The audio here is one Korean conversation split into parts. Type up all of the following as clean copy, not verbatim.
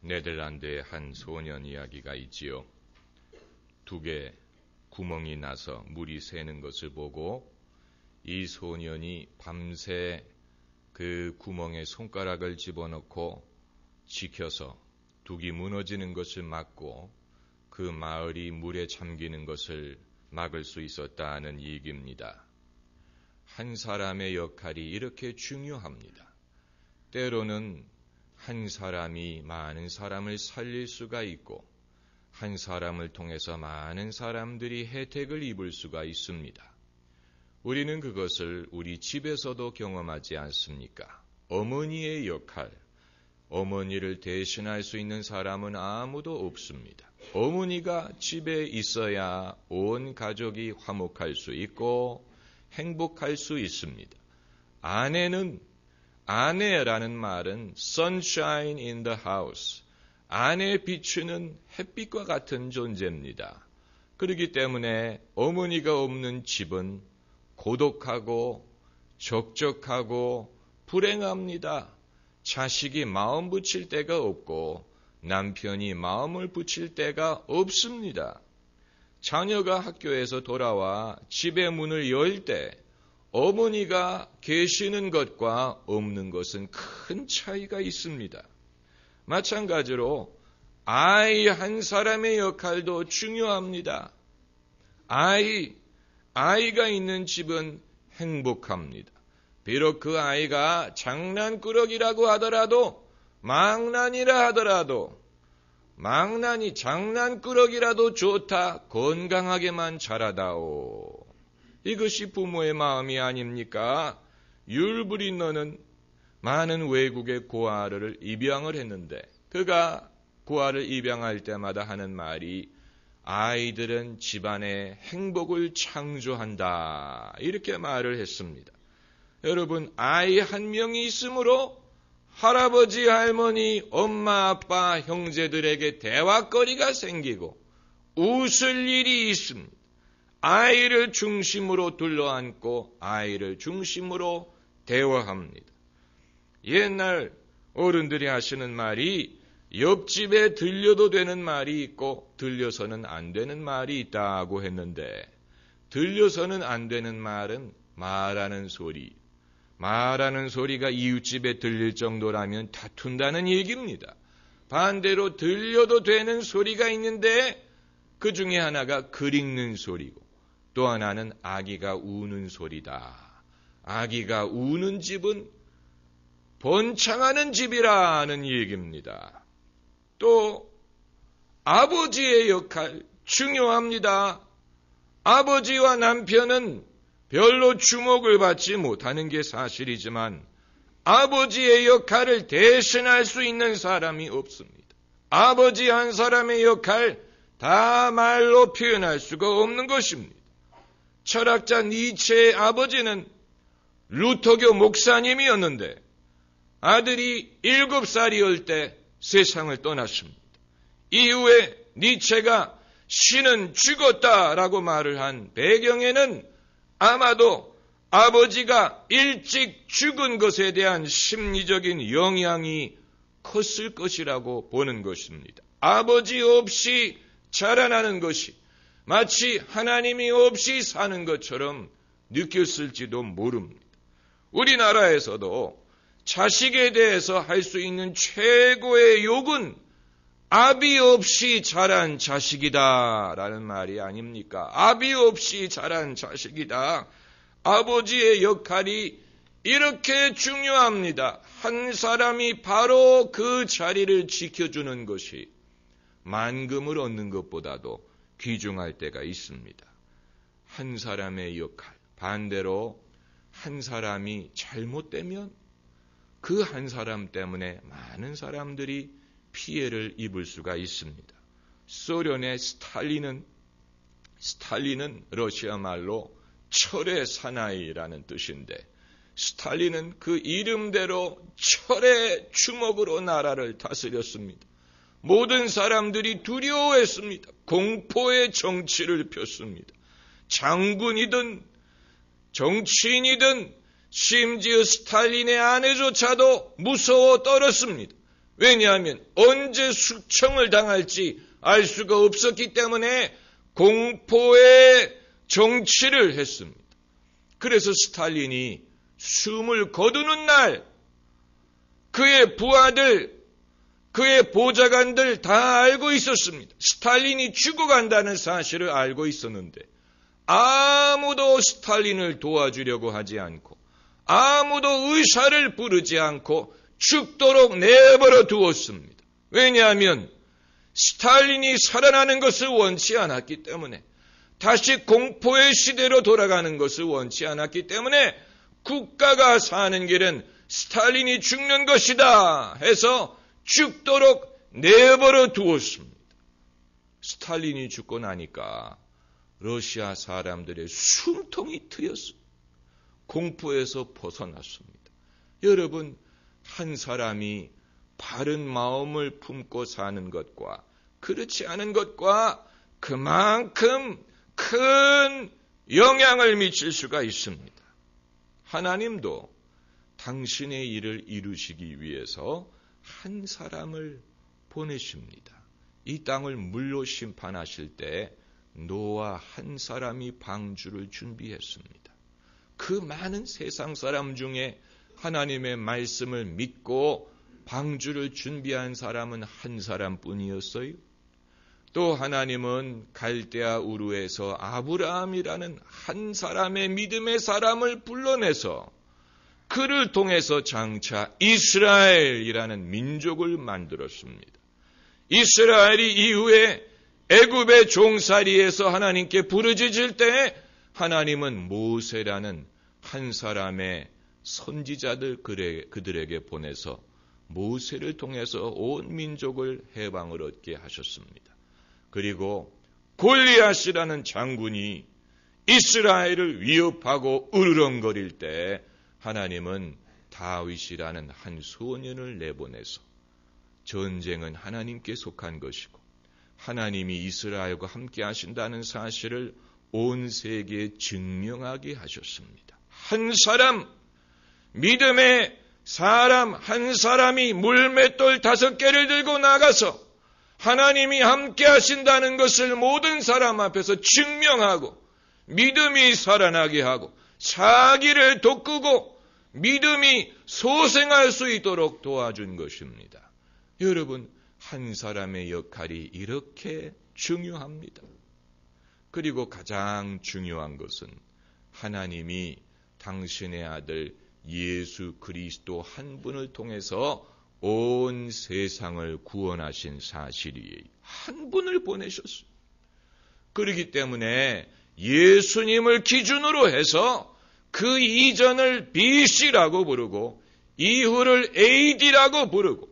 네덜란드의 한 소년 이야기가 있지요. 두 개 구멍이 나서 물이 새는 것을 보고 이 소년이 밤새 그 구멍에 손가락을 집어넣고 지켜서 둑이 무너지는 것을 막고 그 마을이 물에 잠기는 것을 막을 수 있었다는 얘기입니다. 한 사람의 역할이 이렇게 중요합니다. 때로는 한 사람이 많은 사람을 살릴 수가 있고 한 사람을 통해서 많은 사람들이 혜택을 입을 수가 있습니다. 우리는 그것을 우리 집에서도 경험하지 않습니까? 어머니의 역할, 어머니를 대신할 수 있는 사람은 아무도 없습니다. 어머니가 집에 있어야 온 가족이 화목할 수 있고 행복할 수 있습니다. 아내라는 말은 sunshine in the house, 아내 비추는 햇빛과 같은 존재입니다. 그렇기 때문에 어머니가 없는 집은 고독하고 적적하고 불행합니다. 자식이 마음 붙일 데가 없고 남편이 마음을 붙일 데가 없습니다. 자녀가 학교에서 돌아와 집의 문을 열 때 어머니가 계시는 것과 없는 것은 큰 차이가 있습니다. 마찬가지로 아이 한 사람의 역할도 중요합니다. 아이가 있는 집은 행복합니다. 비록 그 아이가 장난꾸러기라고 하더라도 망난이라 하더라도 망난이 장난꾸러기라도 좋다. 건강하게만 자라다오. 이것이 부모의 마음이 아닙니까? 율브린너는 많은 외국의 고아를 입양을 했는데 그가 고아를 입양할 때마다 하는 말이 아이들은 집안의 행복을 창조한다. 이렇게 말을 했습니다. 여러분, 아이 한 명이 있으므로 할아버지, 할머니, 엄마, 아빠, 형제들에게 대화거리가 생기고 웃을 일이 있습니다. 아이를 중심으로 둘러앉고 아이를 중심으로 대화합니다. 옛날 어른들이 하시는 말이 옆집에 들려도 되는 말이 있고 들려서는 안 되는 말이 있다고 했는데 들려서는 안 되는 말은 말하는 소리가 이웃집에 들릴 정도라면 다툰다는 얘기입니다. 반대로 들려도 되는 소리가 있는데 그 중에 하나가 글 읽는 소리고 또 하나는 아기가 우는 소리다. 아기가 우는 집은 번창하는 집이라는 얘기입니다. 또 아버지의 역할 중요합니다. 아버지와 남편은 별로 주목을 받지 못하는 게 사실이지만 아버지의 역할을 대신할 수 있는 사람이 없습니다. 아버지 한 사람의 역할 다 말로 표현할 수가 없는 것입니다. 철학자 니체의 아버지는 루터교 목사님이었는데 아들이 7살이었을 때 세상을 떠났습니다. 이후에 니체가 신은 죽었다라고 말을 한 배경에는 아마도 아버지가 일찍 죽은 것에 대한 심리적인 영향이 컸을 것이라고 보는 것입니다. 아버지 없이 자라나는 것이 마치 하나님이 없이 사는 것처럼 느꼈을지도 모릅니다. 우리나라에서도 자식에 대해서 할 수 있는 최고의 욕은 아비 없이 자란 자식이다라는 말이 아닙니까? 아비 없이 자란 자식이다. 아버지의 역할이 이렇게 중요합니다. 한 사람이 바로 그 자리를 지켜주는 것이 만금을 얻는 것보다도 귀중할 때가 있습니다. 한 사람의 역할, 반대로 한 사람이 잘못되면 그 한 사람 때문에 많은 사람들이 피해를 입을 수가 있습니다. 소련의 스탈린은 러시아 말로 철의 사나이라는 뜻인데 스탈린은 그 이름대로 철의 주먹으로 나라를 다스렸습니다. 모든 사람들이 두려워했습니다. 공포의 정치를 폈습니다. 장군이든 정치인이든 심지어 스탈린의 아내조차도 무서워 떨었습니다. 왜냐하면 언제 숙청을 당할지 알 수가 없었기 때문에 공포의 정치를 했습니다. 그래서 스탈린이 숨을 거두는 날 그의 부하들, 그의 보좌관들 다 알고 있었습니다. 스탈린이 죽어간다는 사실을 알고 있었는데 아무도 스탈린을 도와주려고 하지 않고 아무도 의사를 부르지 않고 죽도록 내버려 두었습니다. 왜냐하면 스탈린이 살아나는 것을 원치 않았기 때문에, 다시 공포의 시대로 돌아가는 것을 원치 않았기 때문에 국가가 사는 길은 스탈린이 죽는 것이다 해서 죽도록 내버려 두었습니다. 스탈린이 죽고 나니까 러시아 사람들의 숨통이 트였습니다. 공포에서 벗어났습니다. 여러분, 한 사람이 바른 마음을 품고 사는 것과 그렇지 않은 것과 그만큼 큰 영향을 미칠 수가 있습니다. 하나님도 당신의 일을 이루시기 위해서 한 사람을 보내십니다. 이 땅을 물로 심판하실 때 노아 한 사람이 방주를 준비했습니다. 그 많은 세상 사람 중에 하나님의 말씀을 믿고 방주를 준비한 사람은 한 사람뿐이었어요. 또 하나님은 갈대아 우르에서 아브라함이라는 한 사람의 믿음의 사람을 불러내서 그를 통해서 장차 이스라엘이라는 민족을 만들었습니다. 이스라엘이 이후에 애굽의 종살이에서 하나님께 부르짖을 때 하나님은 모세라는 한 사람의 선지자들 그들에게 보내서 모세를 통해서 온 민족을 해방을 얻게 하셨습니다. 그리고 골리앗이라는 장군이 이스라엘을 위협하고 으르렁거릴 때 하나님은 다윗이라는 한 소년을 내보내서 전쟁은 하나님께 속한 것이고 하나님이 이스라엘과 함께 하신다는 사실을 온 세계에 증명하게 하셨습니다. 한 사람, 믿음의 사람 한 사람이 물맷돌 5개를 들고 나가서 하나님이 함께 하신다는 것을 모든 사람 앞에서 증명하고 믿음이 살아나게 하고 사기를 돋구고 믿음이 소생할 수 있도록 도와준 것입니다. 여러분, 한 사람의 역할이 이렇게 중요합니다. 그리고 가장 중요한 것은 하나님이 당신의 아들 예수 그리스도 한 분을 통해서 온 세상을 구원하신 사실이에요. 한 분을 보내셨어요. 그렇기 때문에 예수님을 기준으로 해서 그 이전을 BC라고 부르고 이후를 AD라고 부르고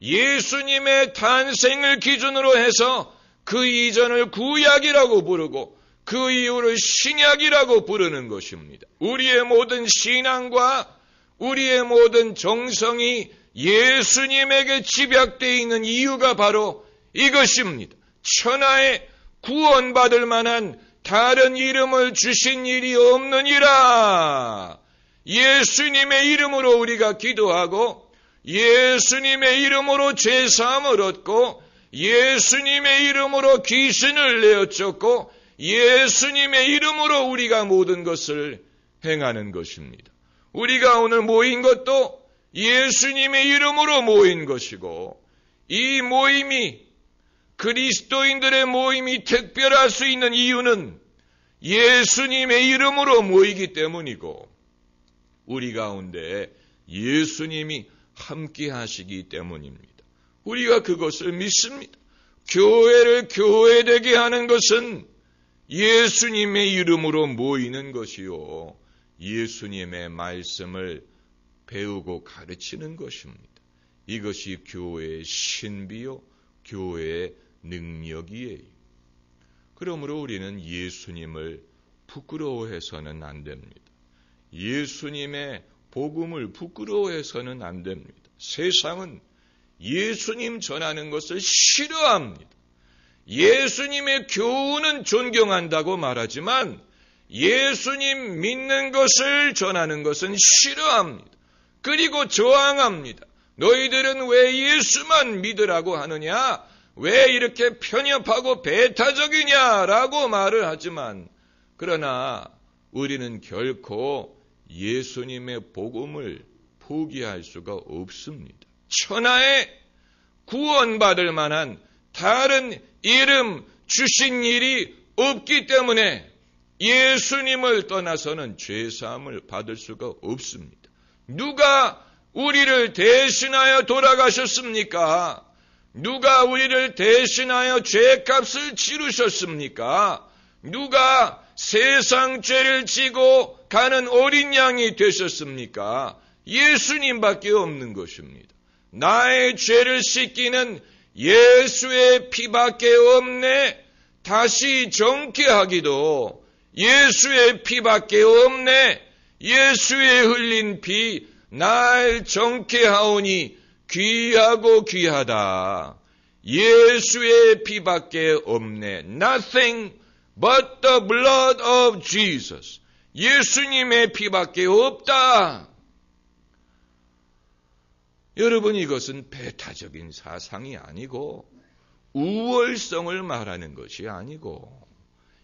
예수님의 탄생을 기준으로 해서 그 이전을 구약이라고 부르고 그 이후를 신약이라고 부르는 것입니다. 우리의 모든 신앙과 우리의 모든 정성이 예수님에게 집약되어 있는 이유가 바로 이것입니다. 천하에 구원받을 만한 다른 이름을 주신 일이 없느니라. 예수님의 이름으로 우리가 기도하고 예수님의 이름으로 죄사함을 얻고 예수님의 이름으로 귀신을 내어쫓고 예수님의 이름으로 우리가 모든 것을 행하는 것입니다. 우리가 오늘 모인 것도 예수님의 이름으로 모인 것이고 이 모임이 그리스도인들의 모임이 특별할 수 있는 이유는 예수님의 이름으로 모이기 때문이고 우리 가운데 예수님이 함께 하시기 때문입니다. 우리가 그것을 믿습니다. 교회를 교회되게 하는 것은 예수님의 이름으로 모이는 것이요 예수님의 말씀을 배우고 가르치는 것입니다. 이것이 교회의 신비요 교회의 능력이에요. 그러므로 우리는 예수님을 부끄러워해서는 안 됩니다. 예수님의 복음을 부끄러워해서는 안 됩니다. 세상은 예수님 전하는 것을 싫어합니다. 예수님의 교훈은 존경한다고 말하지만 예수님 믿는 것을 전하는 것은 싫어합니다. 그리고 저항합니다. 너희들은 왜 예수만 믿으라고 하느냐? 왜 이렇게 편협하고 배타적이냐라고 말을 하지만, 그러나 우리는 결코 예수님의 복음을 포기할 수가 없습니다. 천하에 구원받을 만한 다른 이름 주신 일이 없기 때문에 예수님을 떠나서는 죄사함을 받을 수가 없습니다. 누가 우리를 대신하여 돌아가셨습니까? 누가 우리를 대신하여 죄값을 치르셨습니까? 누가 세상 죄를 지고 가는 어린 양이 되셨습니까? 예수님밖에 없는 것입니다. 나의 죄를 씻기는 예수의 피밖에 없네. 다시 정케하기도 예수의 피밖에 없네. 예수의 흘린 피 날 정케하오니 귀하고 귀하다. 예수의 피밖에 없네. Nothing but the blood of Jesus. 예수님의 피밖에 없다. 여러분, 이것은 배타적인 사상이 아니고 우월성을 말하는 것이 아니고,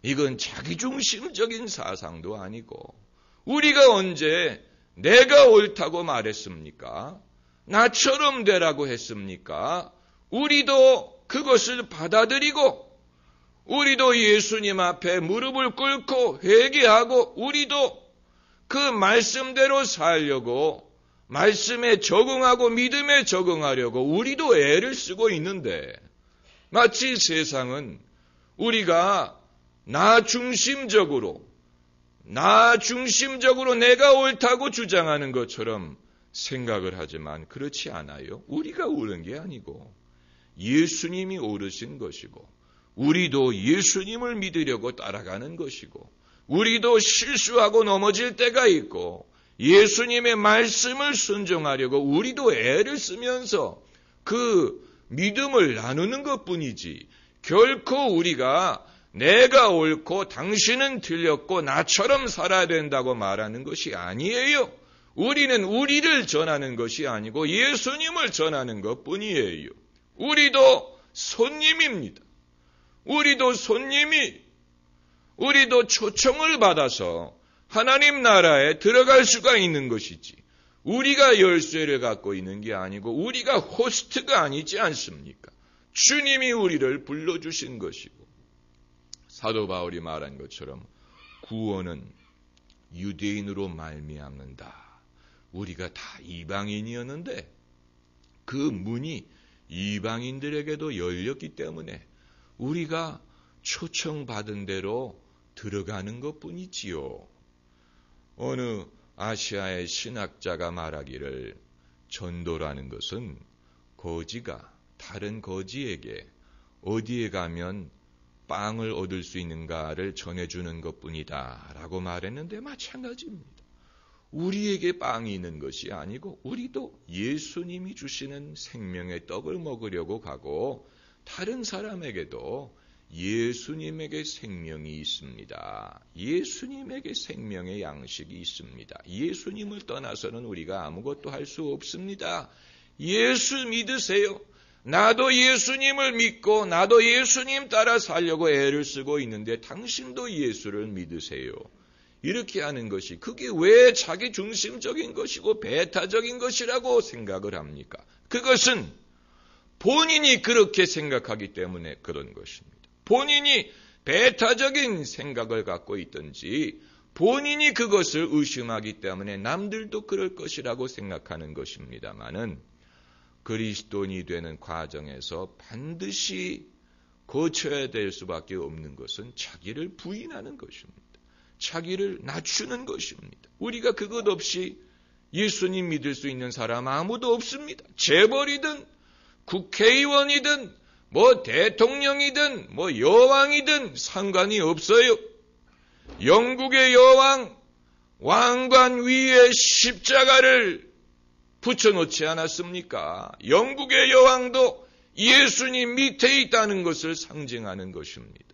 이건 자기중심적인 사상도 아니고, 우리가 언제 내가 옳다고 말했습니까? 나처럼 되라고 했습니까? 우리도 그것을 받아들이고, 우리도 예수님 앞에 무릎을 꿇고 회개하고, 우리도 그 말씀대로 살려고, 말씀에 적응하고 믿음에 적응하려고 우리도 애를 쓰고 있는데, 마치 세상은 우리가 나 중심적으로 내가 옳다고 주장하는 것처럼 생각을 하지만 그렇지 않아요. 우리가 옳은 게 아니고 예수님이 옳으신 것이고, 우리도 예수님을 믿으려고 따라가는 것이고, 우리도 실수하고 넘어질 때가 있고, 예수님의 말씀을 순종하려고 우리도 애를 쓰면서 그 믿음을 나누는 것뿐이지, 결코 우리가 내가 옳고 당신은 틀렸고 나처럼 살아야 된다고 말하는 것이 아니에요. 우리는 우리를 전하는 것이 아니고 예수님을 전하는 것뿐이에요. 우리도 손님입니다. 우리도 초청을 받아서 하나님 나라에 들어갈 수가 있는 것이지, 우리가 열쇠를 갖고 있는 게 아니고 우리가 호스트가 아니지 않습니까? 주님이 우리를 불러주신 것이고, 사도 바울이 말한 것처럼 구원은 유대인으로 말미암는다. 우리가 다 이방인이었는데 그 문이 이방인들에게도 열렸기 때문에 우리가 초청받은 대로 들어가는 것뿐이지요. 어느 아시아의 신학자가 말하기를, 전도라는 것은 거지가 다른 거지에게 어디에 가면 빵을 얻을 수 있는가를 전해주는 것뿐이다 라고 말했는데, 마찬가지입니다. 우리에게 빵이 있는 것이 아니고 우리도 예수님이 주시는 생명의 떡을 먹으려고 가고, 다른 사람에게도 예수님에게 생명이 있습니다. 예수님에게 생명의 양식이 있습니다. 예수님을 떠나서는 우리가 아무것도 할 수 없습니다. 예수 믿으세요. 나도 예수님을 믿고 나도 예수님 따라 살려고 애를 쓰고 있는데 당신도 예수를 믿으세요. 이렇게 하는 것이, 그게 왜 자기 중심적인 것이고 배타적인 것이라고 생각을 합니까? 그것은 본인이 그렇게 생각하기 때문에 그런 것입니다. 본인이 배타적인 생각을 갖고 있든지 본인이 그것을 의심하기 때문에 남들도 그럴 것이라고 생각하는 것입니다마는, 그리스도인이 되는 과정에서 반드시 거쳐야 될 수밖에 없는 것은 자기를 부인하는 것입니다. 자기를 낮추는 것입니다. 우리가 그것 없이 예수님 믿을 수 있는 사람 아무도 없습니다. 재벌이든 국회의원이든 대통령이든 여왕이든 상관이 없어요. 영국의 여왕, 왕관 위에 십자가를 붙여놓지 않았습니까? 영국의 여왕도 예수님 밑에 있다는 것을 상징하는 것입니다.